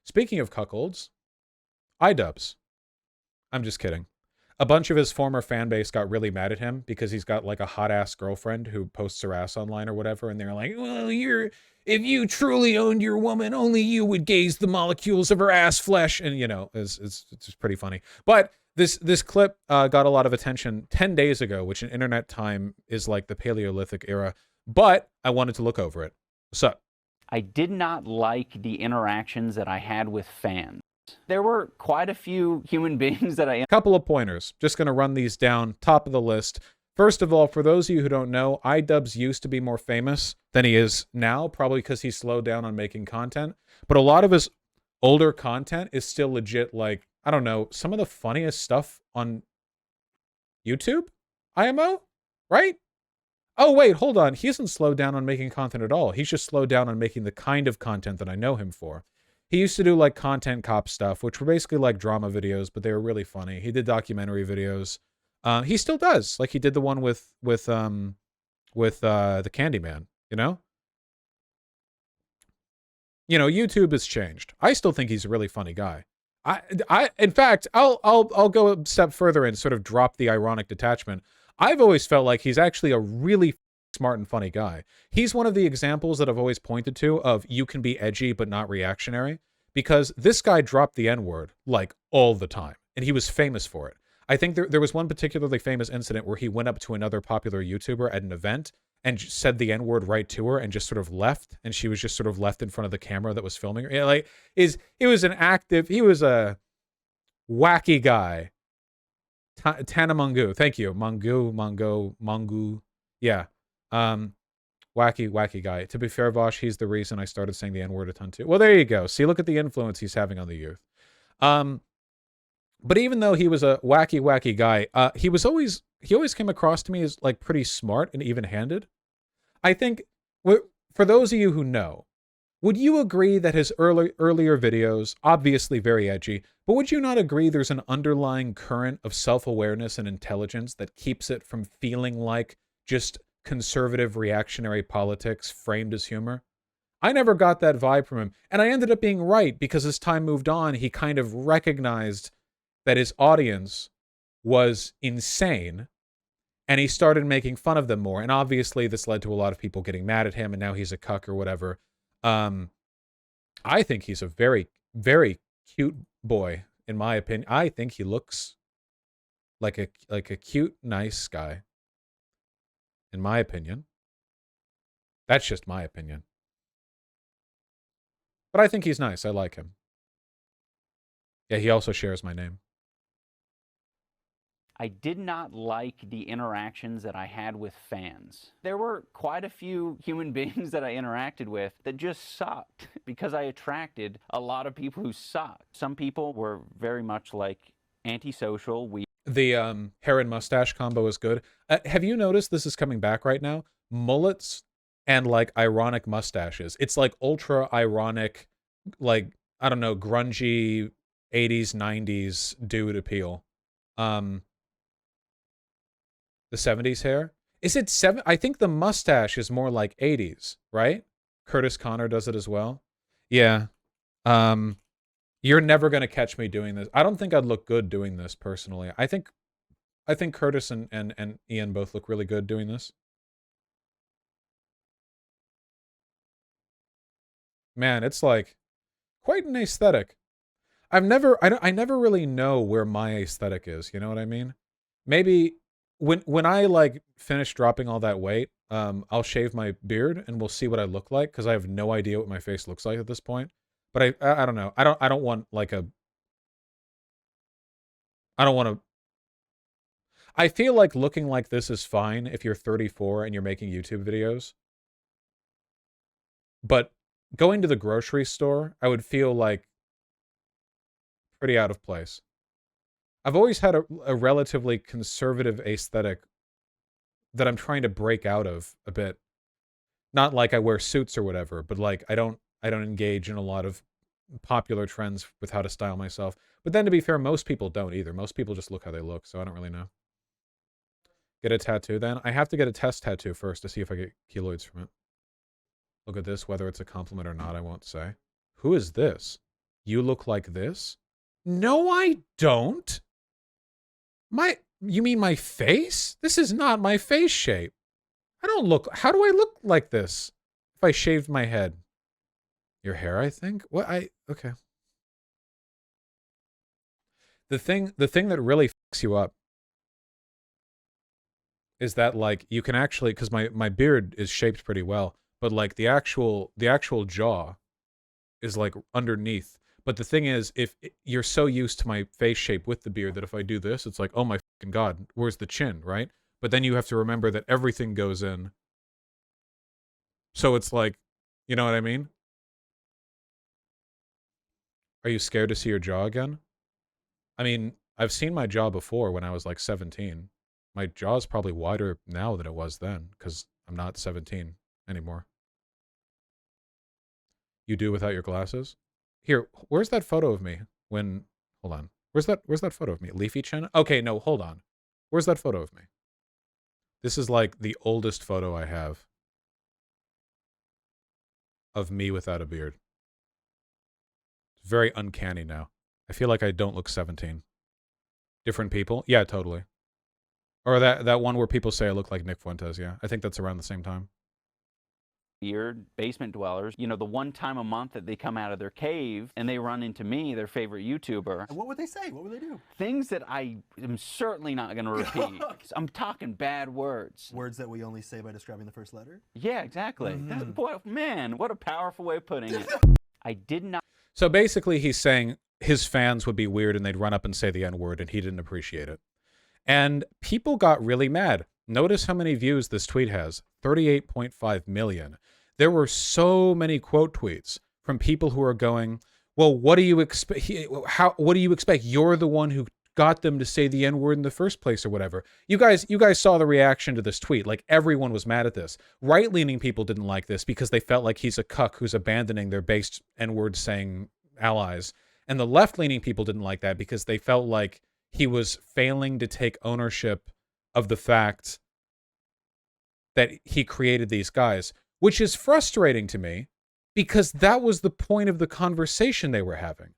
Speaking of cuckolds, Idubbbz. I'm just kidding. A bunch of his former fan base got really mad at him because he's got like a hot ass girlfriend who posts her ass online or whatever, and they're like, well, if you truly owned your woman, only you would gaze the molecules of her ass flesh. And you know, it's just pretty funny. But this clip got a lot of attention 10 days ago, which in internet time is like the Paleolithic era. But I wanted to look over it. What's up? I did not like the interactions that I had with fans. There were quite a few human beings that I... Couple of pointers. Just going to run these down. Top of the list. First of all, for those of you who don't know, Idubbbz used to be more famous than he is now, probably because he slowed down on making content. But a lot of his older content is still legit, like, I don't know, some of the funniest stuff on YouTube? IMO? Right? Oh, wait, hold on. He hasn't slowed down on making content at all. He's just slowed down on making the kind of content that I know him for. He used to do like content cop stuff, which were basically like drama videos, but they were really funny. He did documentary videos. He still does. Like he did the one with the Candyman, you know? You know, YouTube has changed. I still think he's a really funny guy. In fact, I'll go a step further and sort of drop the ironic detachment. I've always felt like he's actually a really smart and funny guy. He's one of the examples that I've always pointed to of you can be edgy but not reactionary, because this guy dropped the N-word like all the time, and he was famous for it. I think there was one particularly famous incident where he went up to another popular YouTuber at an event and said the N-word right to her and just sort of left, and she was just sort of left in front of the camera that was filming her. Yeah, like he was a wacky guy. Tana Mungu, thank you. Mungu. Yeah. Wacky guy. To be fair, Vosh, he's the reason I started saying the N-word a ton too. Well, there you go. See, look at the influence he's having on the youth. But even though he was a wacky guy, he always came across to me as like pretty smart and even-handed. I think, for those of you who know, would you agree that his earlier videos, obviously very edgy, but would you not agree there's an underlying current of self-awareness and intelligence that keeps it from feeling like just conservative reactionary politics framed as humor? I never got that vibe from him, and I ended up being right because as time moved on, he kind of recognized that his audience was insane, and he started making fun of them more, and obviously this led to a lot of people getting mad at him, and now he's a cuck or whatever. I think he's a very, very cute boy, in my opinion. I think he looks like a cute, nice guy. In my opinion. That's just my opinion. But I think he's nice. I like him. Yeah, he also shares my name. I did not like the interactions that I had with fans. There were quite a few human beings that I interacted with that just sucked because I attracted a lot of people who sucked. Some people were very much like antisocial. The hair and mustache combo is good. Have you noticed this is coming back right now? Mullets and like ironic mustaches. It's like ultra ironic, like, I don't know, grungy 80s, 90s dude appeal. The 70s hair? Is it I think the mustache is more like 80s, right? Curtis Connor does it as well. Yeah. You're never going to catch me doing this. I don't think I'd look good doing this personally. I think Curtis and Ian both look really good doing this. Man, it's like quite an aesthetic. I never really know where my aesthetic is, you know what I mean? Maybe when I like finish dropping all that weight, I'll shave my beard and we'll see what I look like, because I have no idea what my face looks like at this point. But I don't know. I don't want like I feel like looking like this is fine if you're 34 and you're making YouTube videos. But going to the grocery store, I would feel like pretty out of place. I've always had a relatively conservative aesthetic that I'm trying to break out of a bit. Not like I wear suits or whatever, but like I don't engage in a lot of popular trends with how to style myself. But then to be fair, most people don't either. Most people just look how they look, so I don't really know. Get a tattoo then? I have to get a test tattoo first to see if I get keloids from it. Look at this. Whether it's a compliment or not, I won't say. Who is this? You look like this? No, I don't. You mean my face? This is not my face shape. I don't look, how do I look like this if I shaved my head? Your hair, I think? Okay. The thing that really fucks you up is that, like, you can actually, because my beard is shaped pretty well, but like the actual jaw is like underneath. But the thing is, if you're so used to my face shape with the beard that if I do this, it's like, oh my fucking God, where's the chin, right? But then you have to remember that everything goes in. So it's like, you know what I mean? Are you scared to see your jaw again? I mean, I've seen my jaw before when I was like 17. My jaw's probably wider now than it was then, because I'm not 17 anymore. You do without your glasses? Here, where's that photo of me when, hold on. Where's that photo of me? Leafy chin? Okay, no, hold on. Where's that photo of me? This is like the oldest photo I have of me without a beard. It's very uncanny now. I feel like I don't look 17. Different people? Yeah, totally. Or that one where people say I look like Nick Fuentes, yeah. I think that's around the same time. Weird basement dwellers, you know, the one time a month that they come out of their cave and they run into me, their favorite YouTuber. And what would they say? What would they do? Things that I am certainly not going to repeat. I'm talking bad words. Words that we only say by describing the first letter? Yeah, exactly. Boy, man, what a powerful way of putting it. I did not. So basically he's saying his fans would be weird and they'd run up and say the N-word and he didn't appreciate it. And people got really mad. Notice how many views this tweet has. 38.5 million. There were so many quote tweets from people who are going, well, what do you expect? What do you expect? You're the one who got them to say the N-word in the first place or whatever. You guys saw the reaction to this tweet. Like, everyone was mad at this. Right-leaning people didn't like this because they felt like he's a cuck who's abandoning their based N-word saying allies. And the left-leaning people didn't like that because they felt like he was failing to take ownership of the fact that he created these guys, which is frustrating to me because that was the point of the conversation they were having.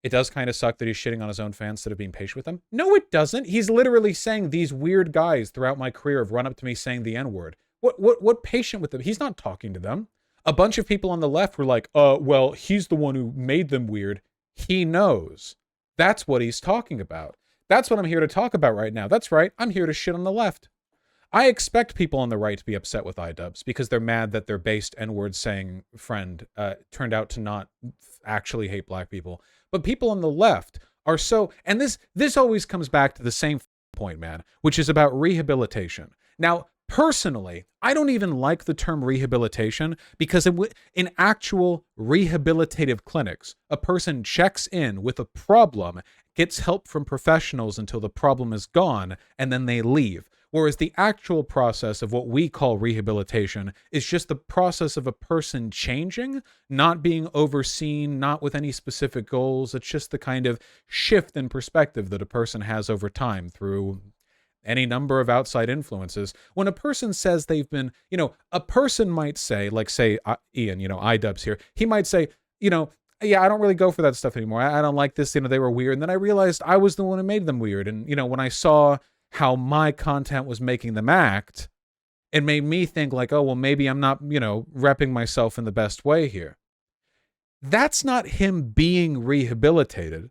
It does kind of suck that he's shitting on his own fans instead of being patient with them. No, it doesn't. He's literally saying these weird guys throughout my career have run up to me saying the N-word. What patient with them? He's not talking to them. A bunch of people on the left were like, well, he's the one who made them weird. He knows. That's what he's talking about. That's what I'm here to talk about right now. That's right. I'm here to shit on the left. I expect people on the right to be upset with Idubbbz because they're mad that their based N-word saying friend turned out to not actually hate black people. But people on the left are so, and this always comes back to the same point, man, which is about rehabilitation. Now, personally, I don't even like the term rehabilitation because in actual rehabilitative clinics, a person checks in with a problem, gets help from professionals until the problem is gone, and then they leave. Whereas the actual process of what we call rehabilitation is just the process of a person changing, not being overseen, not with any specific goals. It's just the kind of shift in perspective that a person has over time through any number of outside influences. When a person says they've been, a person might say, like say Ian, Idubbbz here, he might say, yeah, I don't really go for that stuff anymore. I don't like this, they were weird. And then I realized I was the one who made them weird. And, when I saw how my content was making them act, it made me think like, oh, well, maybe I'm not, repping myself in the best way here. That's not him being rehabilitated.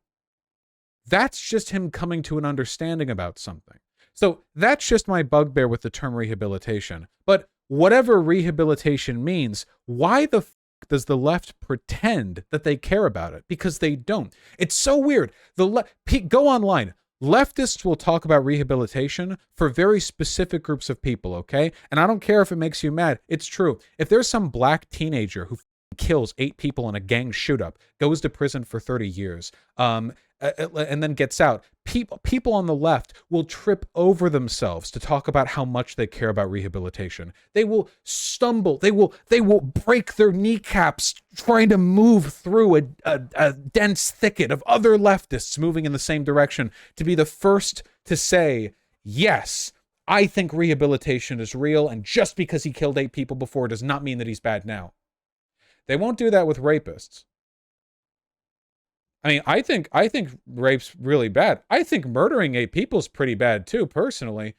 That's just him coming to an understanding about something. So that's just my bugbear with the term rehabilitation. But whatever rehabilitation means, why the does the left pretend that they care about it? Because they don't. It's so weird. Go online. Leftists will talk about rehabilitation for very specific groups of people, okay? And I don't care if it makes you mad. It's true. If there's some black teenager who kills 8 people in a gang shoot-up, goes to prison for 30 years, and then gets out, people on the left will trip over themselves to talk about how much they care about rehabilitation. They will stumble. They will break their kneecaps trying to move through a dense thicket of other leftists moving in the same direction to be the first to say, yes, I think rehabilitation is real, and just because he killed 8 people before does not mean that he's bad now. They won't do that with rapists. I mean, I think rape's really bad. I think murdering 8 people is pretty bad too, personally,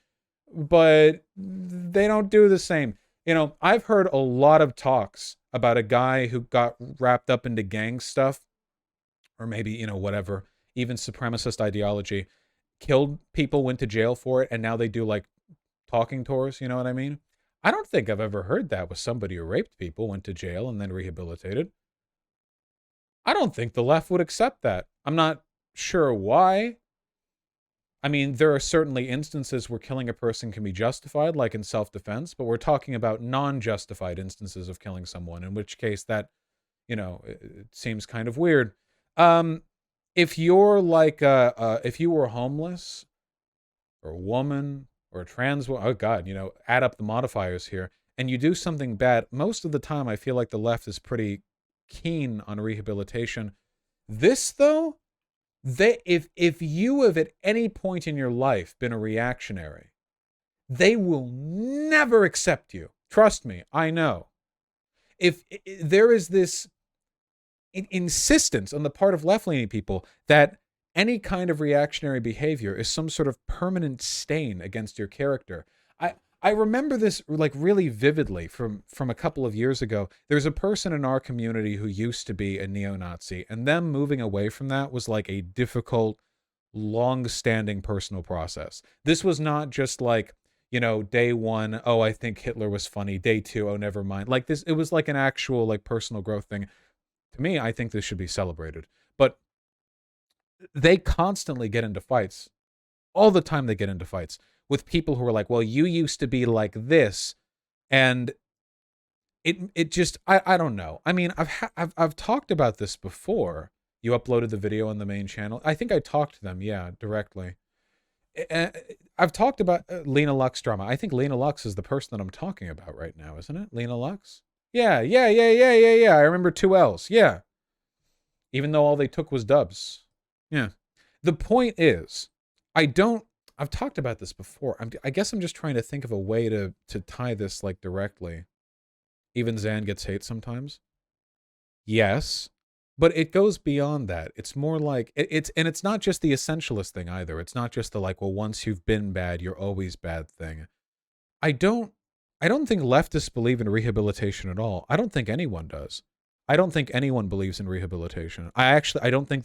but they don't do the same. You know, I've heard a lot of talks about a guy who got wrapped up into gang stuff, or maybe, you know, whatever, even supremacist ideology, killed people, went to jail for it, and now they do like talking tours, you know what I mean? I don't think I've ever heard that with somebody who raped people, went to jail, and then rehabilitated. I don't think the left would accept that. I'm not sure why. I mean, there are certainly instances where killing a person can be justified, like in self-defense, but we're talking about non-justified instances of killing someone, in which case that, you know, it seems kind of weird. If you're like, if you were homeless, or a woman, or a trans woman, oh God, you know, add up the modifiers here, and you do something bad, most of the time I feel like the left is pretty keen on rehabilitation. This, though, if you have at any point in your life been a reactionary, they will never accept you. Trust me, I know. If there is this insistence on the part of left-leaning people that any kind of reactionary behavior is some sort of permanent stain against your character. I remember this like really vividly from a couple of years ago. There's a person in our community who used to be a neo-Nazi, and them moving away from that was like a difficult, long-standing personal process. This was not just like, you know, day 1, oh, I think Hitler was funny. Day 2, oh, never mind. Like this, it was like an actual like personal growth thing. To me, I think this should be celebrated. But they constantly get into fights. All the time they get into fights with people who are like, well, you used to be like this. And it just, I don't know. I mean, I've talked about this before. You uploaded the video on the main channel. I think I talked to them, yeah, directly. I've talked about Lena Lux drama. I think Lena Lux is the person that I'm talking about right now, isn't it? Lena Lux? Yeah. I remember 2 L's. Yeah. Even though all they took was dubs. Yeah. The point is, I've talked about this before. I guess I'm just trying to think of a way to tie this like directly. Even Zan gets hate sometimes. Yes. But it goes beyond that. It's more like, it's not just the essentialist thing either. It's not just the like, well, once you've been bad, you're always bad thing. I don't think leftists believe in rehabilitation at all. I don't think anyone does. I don't think anyone believes in rehabilitation. I don't think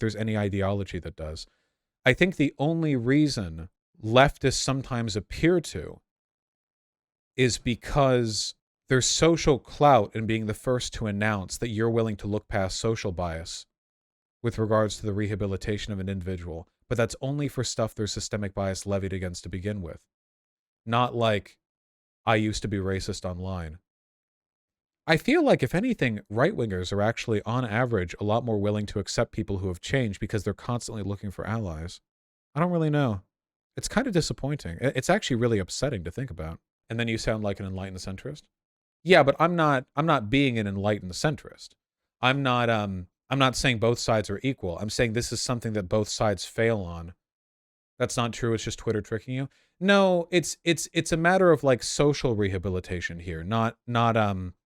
there's any ideology that does. I think the only reason leftists sometimes appear to is because there's social clout in being the first to announce that you're willing to look past social bias with regards to the rehabilitation of an individual. But that's only for stuff there's systemic bias levied against to begin with. Not like, I used to be racist online. I feel like, if anything, right-wingers are actually, on average, a lot more willing to accept people who have changed because they're constantly looking for allies. I don't really know. It's kind of disappointing. It's actually really upsetting to think about. And then you sound like an enlightened centrist? Yeah, but I'm not being an enlightened centrist. I'm not saying both sides are equal. I'm saying this is something that both sides fail on. That's not true. It's just Twitter tricking you. No, it's a matter of like social rehabilitation here, not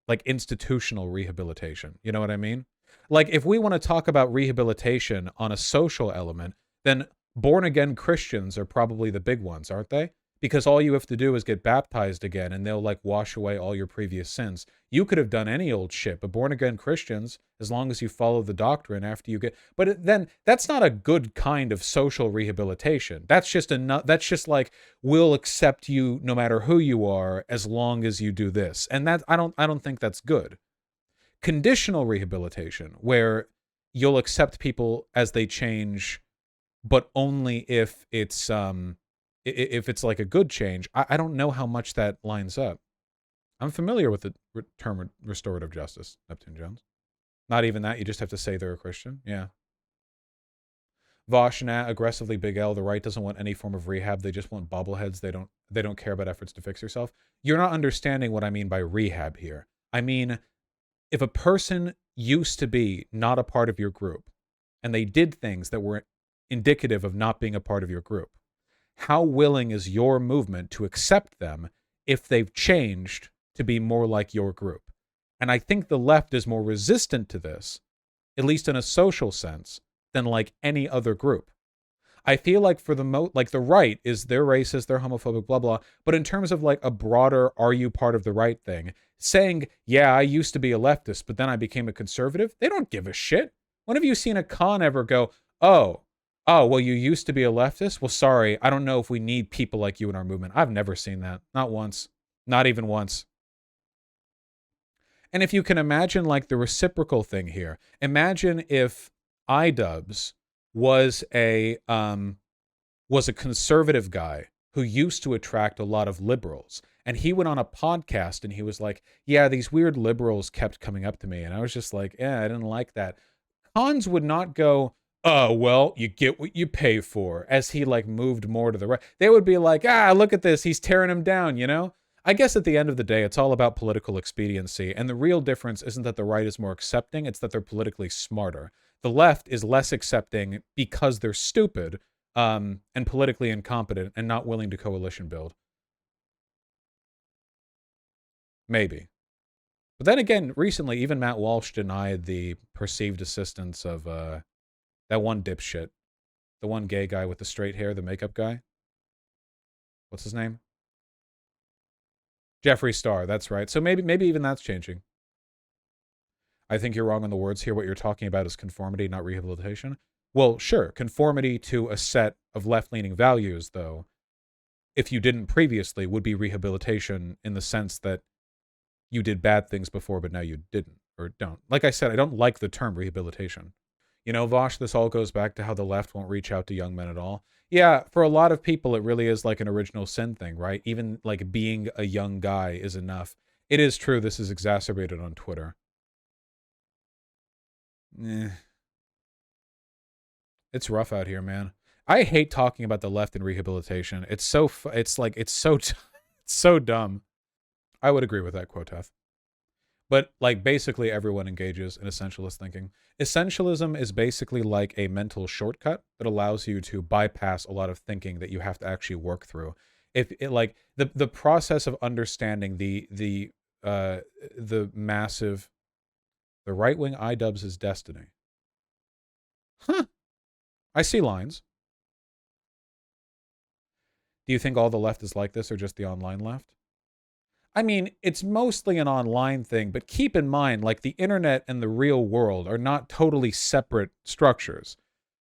like institutional rehabilitation. You know what I mean? Like, if we want to talk about rehabilitation on a social element, then born again Christians are probably the big ones, aren't they? Because all you have to do is get baptized again and they'll like wash away all your previous sins. You could have done any old shit, but born again Christians, as long as you follow the doctrine after you get, but then that's not a good kind of social rehabilitation. That's just like, we'll accept you no matter who you are as long as you do this. And that I don't think that's good. Conditional rehabilitation, where you'll accept people as they change, but only if it's like a good change. I don't know how much that lines up. I'm familiar with the term restorative justice, Neptune Jones. Not even that, you just have to say they're a Christian. Yeah. Voshna, aggressively Big L, the right doesn't want any form of rehab. They just want bobbleheads. They don't care about efforts to fix yourself. You're not understanding what I mean by rehab here. I mean, if a person used to be not a part of your group and they did things that were indicative of not being a part of your group, how willing is your movement to accept them if they've changed to be more like your group? And I think the left is more resistant to this, at least in a social sense, than like any other group. I feel like for the like the right is they're racist, they're homophobic, blah, blah. But in terms of like a broader, are you part of the right thing, saying, yeah, I used to be a leftist, but then I became a conservative, they don't give a shit. When have you seen a con ever go, oh, well, you used to be a leftist? Well, sorry, I don't know if we need people like you in our movement. I've never seen that. Not once. Not even once. And if you can imagine like the reciprocal thing here, imagine if Idubbbz was a conservative guy who used to attract a lot of liberals, and he went on a podcast and he was like, yeah, these weird liberals kept coming up to me, and I was just like, I didn't like that. Cons would not go, oh, well, you get what you pay for, as he like moved more to the right. They would be like, look at this, he's tearing him down, you know? I guess at the end of the day, it's all about political expediency, and the real difference isn't that the right is more accepting, it's that they're politically smarter. The left is less accepting because they're stupid and politically incompetent and not willing to coalition build. Maybe. But then again, recently, even Matt Walsh denied the perceived assistance of that one dipshit. The one gay guy with the straight hair, the makeup guy. What's his name? Jeffree Star, that's right. So maybe even that's changing. I think you're wrong on the words here. What you're talking about is conformity, not rehabilitation. Well, sure, conformity to a set of left-leaning values, though, if you didn't previously, would be rehabilitation in the sense that you did bad things before, but now you didn't, or don't. Like I said, I don't like the term rehabilitation. You know, Vosh, this all goes back to how the left won't reach out to young men at all. Yeah, for a lot of people, it really is like an original sin thing, right? Even like being a young guy is enough. It is true this is exacerbated on Twitter. It's rough out here, man. I hate talking about the left in rehabilitation. It's so so dumb. I would agree with that, Quoteth. But like basically everyone engages in essentialist thinking. Essentialism is basically like a mental shortcut that allows you to bypass a lot of thinking that you have to actually work through. If it like the process of understanding the massive the right-wing Idubbbz' destiny. Huh. I see lines. Do you think all the left is like this or just the online left? I mean, it's mostly an online thing, but keep in mind, like the internet and the real world are not totally separate structures.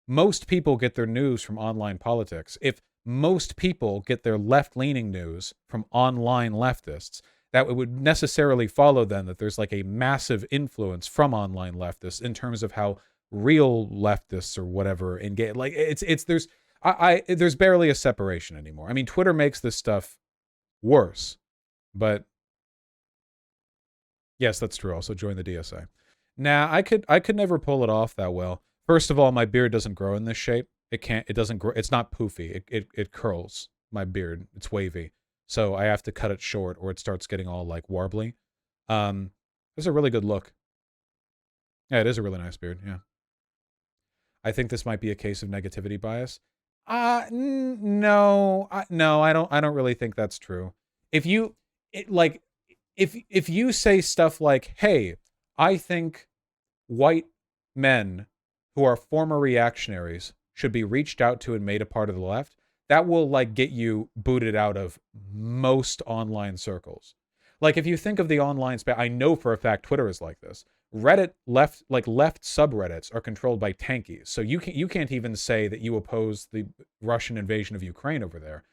Most people get their news from online politics. If most people get their left-leaning news from online leftists, that would necessarily follow then that there's like a massive influence from online leftists in terms of how real leftists or whatever engage. Like there's barely a separation anymore. I mean, Twitter makes this stuff worse, but yes, that's true. Also join the DSA. Nah, I could never pull it off that well. First of all, my beard doesn't grow in this shape. It doesn't grow. It's not poofy. It curls my beard. It's wavy. So I have to cut it short or it starts getting all like warbly. It's a really good look. Yeah, it is a really nice beard. Yeah. I think this might be a case of negativity bias. No, I don't really think that's true. If you if you say stuff like, "Hey, I think white men who are former reactionaries should be reached out to and made a part of the left," that will like get you booted out of most online circles. Like if you think of the online space, I know for a fact Twitter is like this. Reddit left subreddits are controlled by tankies. So you can't even say that you oppose the Russian invasion of Ukraine over there.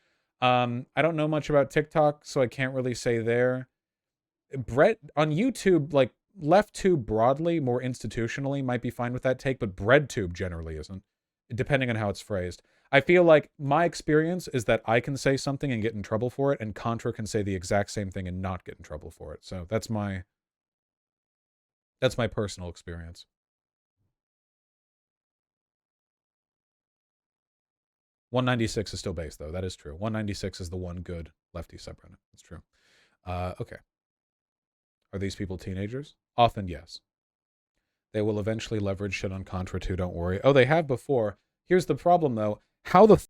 I don't know much about TikTok, so I can't really say there. Brett on YouTube, like LeftTube broadly, more institutionally, might be fine with that take, but BreadTube generally isn't, depending on how it's phrased. I feel like my experience is that I can say something and get in trouble for it, and Contra can say the exact same thing and not get in trouble for it. So that's my personal experience. $196 is still base, though. That is true. 196 is the one good lefty subreddit. That's true. Okay. Are these people teenagers? Often, yes. They will eventually leverage shit on Contra too, don't worry. Oh, they have before. Here's the problem, though. How the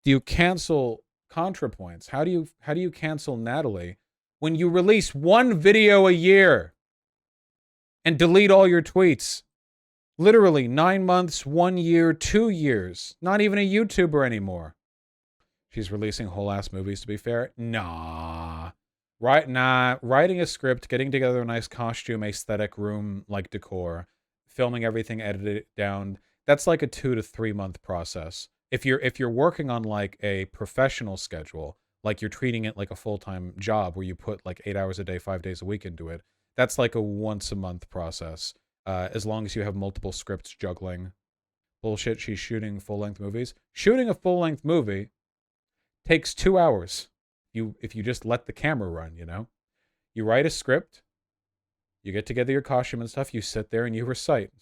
do you cancel ContraPoints? How do you cancel Natalie when you release one video a year and delete all your tweets? Literally 9 months, 1 year, 2 years. Not even a YouTuber anymore. She's releasing whole ass movies, to be fair. Nah. Writing a script, getting together a nice costume, aesthetic room like decor, filming everything, edited it down. That's like a 2 to 3 month process. If you're working on like a professional schedule, like you're treating it like a full-time job where you put like 8 hours a day, 5 days a week into it, that's like a once a month process. As long as you have multiple scripts juggling. Bullshit, she's shooting full-length movies. Shooting a full-length movie takes 2 hours. If you just let the camera run, you know? You write a script, you get together your costume and stuff, you sit there and you recite.